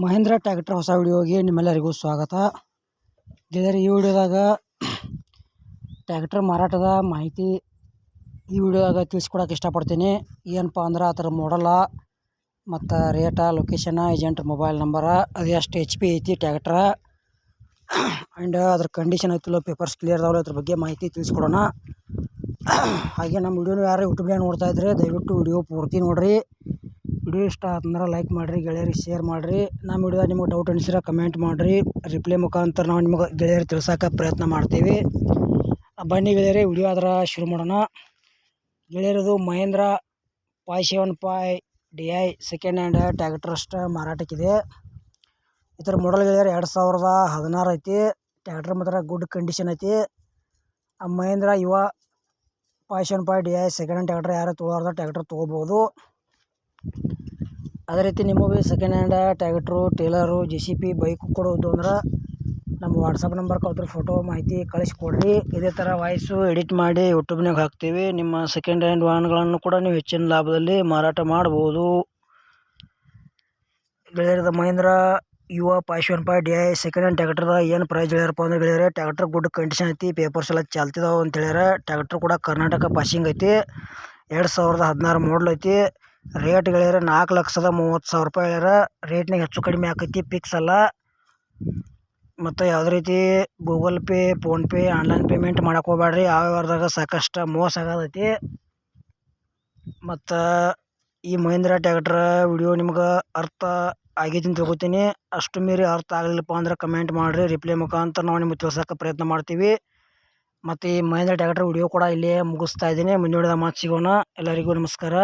Mahendra tractor ಹೊಸ ವಿಡಿಯೋಗೆ ನಿಮ್ಮೆಲ್ಲರಿಗೂ ಸ್ವಾಗತ. ಗೆಳೆಯರೆ, ಈ ವಿಡಿಯೋದಾಗ ಟ್ರ್ಯಾಕ್ಟರ್ ಮಾರಾಟದ ಮಾಹಿತಿ ಈ ವಿಡಿಯೋದಾಗ ತಿಳಿಸ್ಕೊಡೋಕೆ ಇಷ್ಟಪಡ್ತೀನಿ. ಏನಪ್ಪ ಅಂದ್ರೆ ಅದರ ಮಾಡಲ ಮತ್ತು ರೇಟ, ಲೊಕೇಶನ, ಏಜೆಂಟ್ ಮೊಬೈಲ್ ನಂಬರ, ಅದು ಎಷ್ಟು HP ಐತಿ ಟ್ರ್ಯಾಕ್ಟ್ರ, ಆ್ಯಂಡ್ ಅದ್ರ ಕಂಡೀಷನ್ ಐತಿಲ್ಲ, ಪೇಪರ್ಸ್ ಕ್ಲಿಯರ್ ಅದಾವಲ್ಲ, ಅದ್ರ ಬಗ್ಗೆ ಮಾಹಿತಿ ತಿಳಿಸ್ಕೊಡೋಣ. ಹಾಗೆ ನಮ್ಮ ವಿಡಿಯೋನ ಯಾರು ಯೂಟ್ಯೂಬ್ನಾಗ ನೋಡ್ತಾ ಇದ್ರೆ ದಯವಿಟ್ಟು ವಿಡಿಯೋ ಪೂರ್ತಿ ನೋಡಿರಿ. ವಿಡಿಯೋ ಇಷ್ಟ ಆತಂದ್ರೆ ಲೈಕ್ ಮಾಡಿರಿ, ಗೆಳೆಯರಿಗೆ ಶೇರ್ ಮಾಡಿರಿ. ನಮ್ಮ ವಿಡಿಯೋದಾಗ ನಿಮಗೆ ಡೌಟ್ ಅನಿಸಿದ್ರೆ ಕಮೆಂಟ್ ಮಾಡಿರಿ. ರಿಪ್ಲೈ ಮುಖಾಂತರ ನಾವು ನಿಮಗೆ ಗೆಳೆಯರು ತಿಳ್ಸೋಕೆ ಪ್ರಯತ್ನ ಮಾಡ್ತೀವಿ. ಬನ್ನಿ ಗೆಳೆಯರೆ, ವಿಡಿಯೋ ಆದ್ರೆ ಶುರು ಮಾಡೋಣ. ಗೆಳೆಯರದು Mahindra 575 DI second hand tractor ಅಷ್ಟು ಮಾರಾಟಕ್ಕಿದೆ. ಇದರ ಮಾಡಲ್ ಗೆಳೆಯರೆ 2016 ಐತಿ. ಟ್ರ್ಯಾಕ್ಟರ್ ಮಾತ್ರ ಗುಡ್ ಕಂಡೀಷನ್ ಐತಿ. ಮಹೇಂದ್ರ ಯುವ 575 DI ಸೆಕೆಂಡ್ ಹ್ಯಾಂಡ್ ಟ್ರ್ಯಾಕ್ಟರ್ ಯಾರು ತೊಗೊಳಾರ್ದ ಟ್ರ್ಯಾಕ್ಟರ್ ತೊಗೋಬೋದು. ಅದೇ ರೀತಿ ನಿಮಗೆ second hand tractor, tailor, JCB bike ಕೊಡೋದು ಅಂದ್ರೆ ನಮ್ಮ ವಾಟ್ಸಪ್ ನಂಬರ್ಗೆ ಅದ್ರ ಫೋಟೋ ಮಾಹಿತಿ ಕಳಿಸ್ಕೊಡ್ರಿ. ಇದೇ ಥರ ವಾಯ್ಸು ಎಡಿಟ್ ಮಾಡಿ ಯೂಟ್ಯೂಬ್ನಾಗ ಹಾಕ್ತೀವಿ. ನಿಮ್ಮ ಸೆಕೆಂಡ್ ಹ್ಯಾಂಡ್ ವಾಹನಗಳನ್ನು ಕೂಡ ನೀವು ಹೆಚ್ಚಿನ ಲಾಭದಲ್ಲಿ ಮಾರಾಟ ಮಾಡ್ಬೋದು. ಗೆಳೆಯರದ ಮಹೇಂದ್ರ ಯುವ 575 DI ಸೆಕೆಂಡ್ ಹ್ಯಾಂಡ್ ಟ್ರ್ಯಾಕ್ಟರ್ದ ಏನು ಪ್ರೈಸ್ ಹೇಳ್ಯಾರಪ್ಪ ಅಂದ್ರೆ ಗೆಳೆಯರೆ, ಟ್ರ್ಯಾಕ್ಟರ್ ಗುಡ್ ಕಂಡೀಷನ್ ಐತಿ, ಪೇಪರ್ಸ್ ಎಲ್ಲ ಚಾಲ್ತಿದಾವೆ ಅಂತ ಹೇಳ್ಯಾರ. ಟ್ರ್ಯಾಕ್ಟರ್ ಕೂಡ ಕರ್ನಾಟಕ ಪಾಸಿಂಗ್ ಐತಿ. 2016 ಮಾಡಲ್ ಐತಿ. ರೇಟ್ ಗೆಳೆಯರೆ 4,30,000 ರೂಪಾಯಿ ಹೇಳ್ಯಾರ. ರೇಟ್ನಾಗ ಹೆಚ್ಚು ಕಡಿಮೆ ಆಕೈತಿ, ಫಿಕ್ಸ್ ಅಲ್ಲ. ಮತ್ತು ಯಾವುದೇ ರೀತಿ Google pay, PhonePe, online payment ಮಾಡಕ್ಕೆ ಹೋಗ್ಬೇಡ್ರಿ. ಆ ವ್ಯವಹಾರದಾಗ ಸಾಕಷ್ಟು ಮೋಸ ಆಗೋದೈತಿ. ಮತ್ತು ಈ ಮಹೇಂದ್ರ ಟ್ರ್ಯಾಕ್ಟರ್ ವಿಡಿಯೋ ನಿಮ್ಗೆ ಅರ್ಥ ಆಗೈತಿ ಅಂತ ತಿಳ್ಕೊತೀನಿ. ಅಷ್ಟು ಮೀರಿ ಅರ್ಥ ಆಗಲಿಲ್ಲಪ್ಪ ಅಂದ್ರೆ ಕಮೆಂಟ್ ಮಾಡಿರಿ. ರಿಪ್ಲೈ ಮುಖಾಂತರ ನಾವು ನಿಮಗೆ ತಿಳ್ಸೋಕೆ ಪ್ರಯತ್ನ ಮಾಡ್ತೀವಿ. ಮತ್ತು ಈ ಮಹೇಂದ್ರ ಟ್ರ್ಯಾಕ್ಟರ್ ವಿಡಿಯೋ ಕೂಡ ಇಲ್ಲೇ ಮುಗಿಸ್ತಾ ಇದ್ದೀನಿ. ಮುಂದಿನ ವಿಡಿಯೋದಾಗ ಮಾತು ಸಿಗೋಣ. ಎಲ್ಲರಿಗೂ ನಮಸ್ಕಾರ.